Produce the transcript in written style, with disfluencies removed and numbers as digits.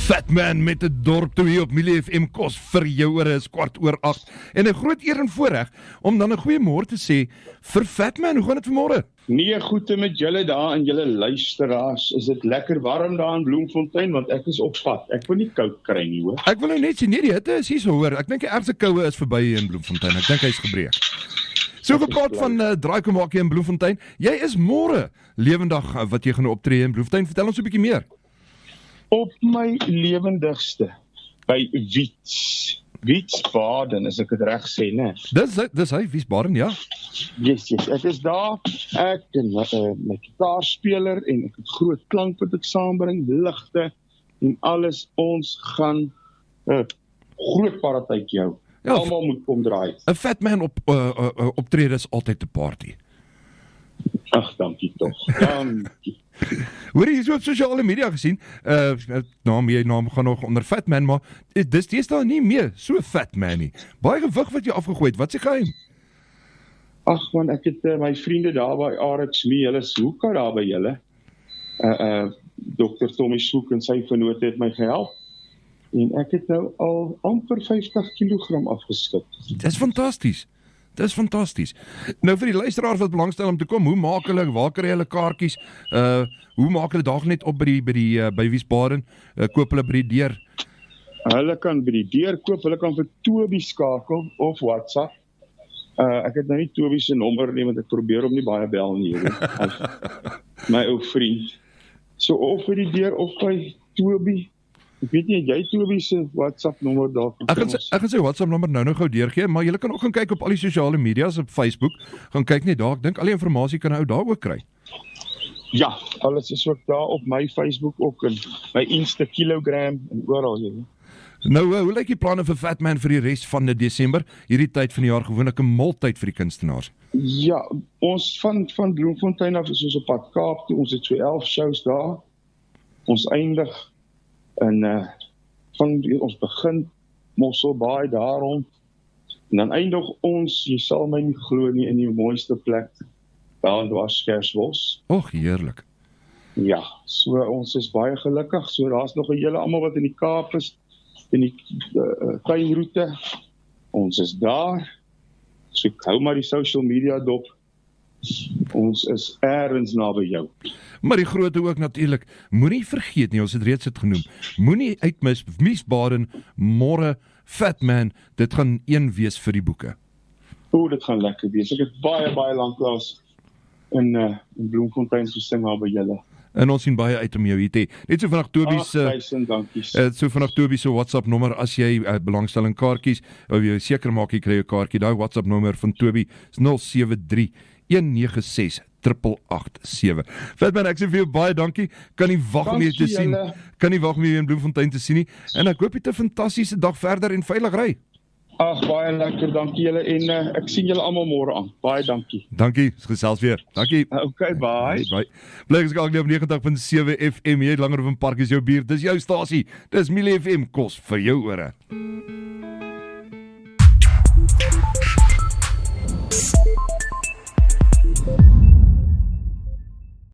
Fatman met 'n dorp toe hier op Milie FM kos vir jou ore is 8:15. En 'n groot eer en voorreg om dan 'n goeie môre te sê vir Fatman. Hoe gaan dit vanmôre? Nee, groete met julle daar en julle luisteraars. Is dit lekker warm daar in Bloemfontein, want ek is op pad. Ek wil nie koud kry nie, hoor. Ek wil nou net sê, nee, die hitte is hier so, hoor. Ek dink die ergste koue is verby hier in Bloemfontein. Ek dink hy's gebreek. So gepraat van draaikom maak jy in Bloemfontein. Jy is môre lewendig wat jy gaan optree in Bloemfontein. Vertel ons 'n bietjie meer. Op my lewendigste by Wiesbaden, as ek dit reg sê, né? Dis hy, Wiesbaden, ja. Yes, ek is daar. Ek en my gitaarspeler en ek het groot klank wat ek saambring, ligte en alles. Ons gaan 'n groot partytjie hou. Ja, Almal moet kom draai. 'n Fatman optrede is altyd 'n party. Ag, dankie tog. Dankie. Hoor jy so op sosiale media gesien? Jy naam gaan nog onder Fatman, maar dis daar nie meer so Fatman nie. Baie gewig wat jy afgegooi het. Wat se geheim? Ag man, ek het my vriende daar by RXME, hulle is hoeka daar by julle. Dr. Tommy Soek en sy vennote het my gehelp. En ek het nou al amper 50 kg afgeskit. Dis fantasties. Dis fantasties. Nou vir die luisteraars wat belangstel om te kom, hoe maak hulle, waar kry hulle kaartjies? Hoe maak hulle dag net op by Wiesbaden? Koop hulle by die deur? Hulle kan by die deur koop, hulle kan vir Toby skakel of WhatsApp. Ek het nou nie Toby se nommer nie, want ek probeer hom nie baie bel nie. My ou vriend. So of by die deur of by Toby. Ek weet nie, jy Toby se WhatsApp nommer daar. Ek gaan sy WhatsApp nommer nou gou deurgee, maar jy kan ook gaan kyk op al die sosiale media's op Facebook. Gaan kyk net daar, ek dink al die inligting kan ou daar ook kry. Ja, alles is ook daar op my Facebook ook en my Insta kilogram en oral jy. Nou, hoe lyk die planne vir Fatman vir die res van Desember? Hierdie tyd van die jaar gewoonlik 'n moltyd vir die kunstenaars. Ja, ons van Bloemfontein af is ons op pad Kaap toe. Ons het so 11 shows daar. Ons eindig en ons begin Mosselbaai daar rond. En dan eindig ons, jy sal my nie glo nie, in die mooiste plek daar in Dwarskersbos. Och, heerlik. Ja, so ons is baie gelukkig. So daar's nog 'n hele almal wat in die Kaap is, in die tuinroete. Ons is daar. So hou maar die social media dop. Ons is ergens naby jou. Maar die grootte ook natuurlik. Moenie vergeet nie, ons het reeds dit genoem. Moenie uitmis Wiesbaden môre Fatman. Dit gaan een wees vir die boeke. Dit gaan lekker wees. Ek het baie lanklaas in Bloemfontein gesing daar by julle. En ons sien baie uit om jou hier te hê. Net so vanaf Toby se WhatsApp nommer as jy belangstelling kaartjies, of jy seker maak jy kry 'n kaartjie. Daai WhatsApp nommer van Toby is 073-196-8887. Fatman, ek sê vir jou baie dankie. Kan nie wag om jou te sien. Kan nie wag om jou in Bloemfontein te sien nie. En ek hoop jy 'n fantastiese dag verder en veilig ry. Ag, baie lekker, dankie julle en ek sien julle almal môre aan. Baie dankie. Dankie, gesels weer. Dankie. Okay, bye. Bly geskakel op 90.7 FM. Jy langer op 'n park is jou buurt. Dis jou stasie. Dis Milie FM kos vir jou ore.